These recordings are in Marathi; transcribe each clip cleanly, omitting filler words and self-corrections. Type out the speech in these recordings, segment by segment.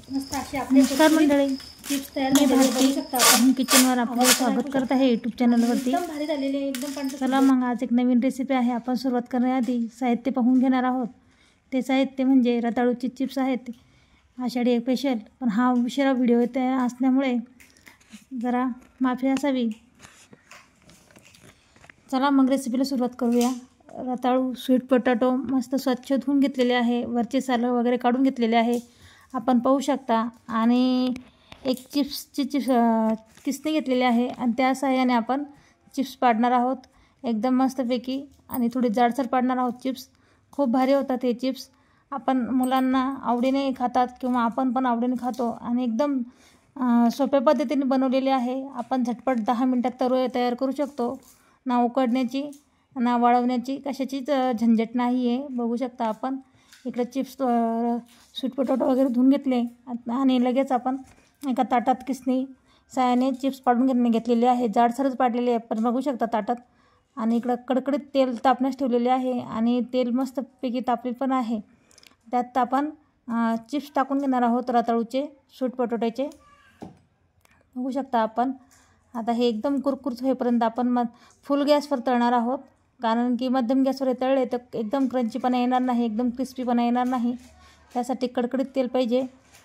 मस्त असे आपले नमस्कार मंडळी, चिप्स तयार मी झालेले भारती बघू शकता आपण. किचनवर आपलं स्वागत करत आहे यूट्यूब चॅनलवरती. एकदम भारी झालेले आहे, एकदम पंच. चला मग आज एक नवीन रेसिपी आहे. आपण सुरुवात करण्याआधी साहित्य पाहून घेणार आहोत. ते साहित्य म्हणजे रताळूची चिप्स आहेत, आषाढी एक स्पेशल. पण हा उशिरा व्हिडिओ येते असल्यामुळे जरा माफी असावी. चला मग रेसिपीला सुरुवात करूया. रताळू स्वीट पोटॅटो मस्त स्वच्छ धुवून घेतलेले आहे, वरचे साल वगैरे काढून घेतलेले आहे आपण पाहू शकता. आणि एक चिप्सची किसणी घेतलेली आहे आणि त्या साहाय्याने आपण चिप्स पाडणार आहोत एकदम मस्तपैकी. आणि थोडी जाडसर पाडणार आहोत चिप्स. खूप भारी होतात हे चिप्स. आपण मुलांना आवडीने खातात किंवा आपण पण आवडीने खातो. आणि एकदम सोप्या पद्धतीने बनवलेले आहे. आपण झटपट 10 मिनटात तयार करू शकतो. ना उकडण्याची ना वाळवण्याची कशाचीच झंझट नाही आहे. बघू शकता आपण इकडे चिप्स स्वीट पोटॅटो वगैरे धुवून घेतले आणि लगेच आपण एका ताटात किसणी साहाय्याने चिप्स पाडून घेतलेले आहे. जाडसरच पाडलेले आहे पण बघू शकता ताटात. आणि इकडं कडकडीत तेल तापण्यास ठेवलेले आहे आणि तेल मस्तपैकी तापले पण आहे. त्यात आपण चिप्स टाकून घेणार आहोत रताळूचे स्वीट पोटॅटोचे. बघू शकता आपण. आता हे एकदम कुरकुरीत होईपर्यंत आपण फुल गॅसवर तळणार आहोत, कारण की मध्यम गॅसवर तळले तर एकदम क्रंचीपणा येणार नाही, एकदम क्रिस्पीपणा येणार नाही. त्यासाठी कडकडीत तेल पाहिजे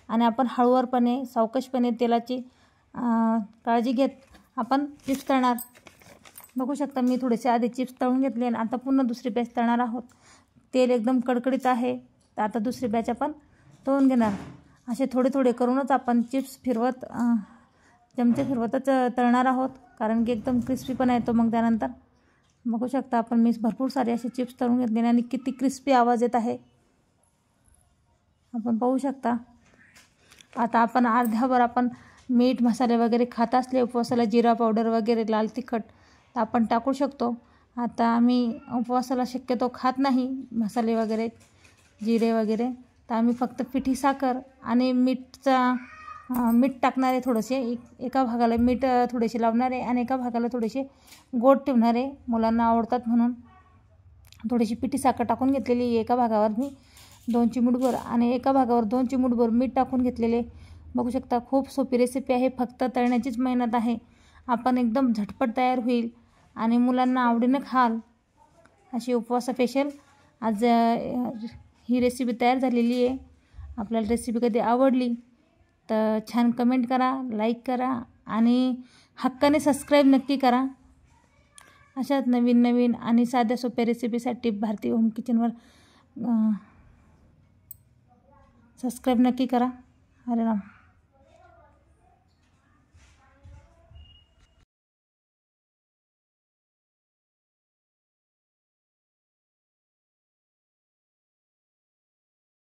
आणि आपण हळूवारपणे सावकाशपणे तेलाची काळजी घेत आपण चिप्स तळणार. बघू शकता मी थोडेसे आधी चिप्स तळून घेतले आणि आता पुन्हा दुसरी बॅच तळणार आहोत. तेल एकदम कडकडीत आहे तर आता दुसरी बॅच आपण तळून घेणार. असे थोडे थोडे करूनच आपण चिप्स चमचे फिरवतच तळणार आहोत, कारण की एकदम क्रिस्पीपणा येतो मग त्यानंतर. बघू शकता आपण मी भरपूर सारे असे चिप्स तळून घेतले आणि किती क्रिस्पी आवाज येत आहे आपण पाहू शकता. आता आपण अर्ध्यावर आपण मीठ मसाले वगैरे खात असले उपवासाला, जिरा पावडर वगैरे लाल तिखट तर आपण टाकू शकतो. आता आम्ही उपवासाला शक्यतो खात नाही मसाले वगैरे जिरे वगैरे, तर आम्ही फक्त पिठी साखर आणि मीठ टाकणारे थोडेसे. एका भागाला मीठ थोडेसे लावणारे आणि एका भागाला थोडेसे गोड ठेवणारे, मुलांना आवडतात म्हणून. थोडीशी पिठी साखर टाकून घेतलेली एका भागावर मी 2 चिमूटभर आणि एका भागावर 2 चिमूटभर मीठ टाकून घेतलेले. बघू शकता खूप सोपी रेसिपी आहे, फक्त तळण्याचीच मेहनत आहे. आपण एकदम झटपट तयार होईल आणि मुलांना आवडीनं खाल अशी उपवास स्पेशल आज ही रेसिपी तयार झालेली आहे. आपल्याला रेसिपी कधी आवडली तर छान कमेंट करा, लाईक करा आणि हक्काने सबस्क्राईब नक्की करा. अशाच नवीन नवीन आणि साध्या सोप्या रेसिपीसाठी भारती होम किचनवर सबस्क्राईब नक्की करा. हरे राम.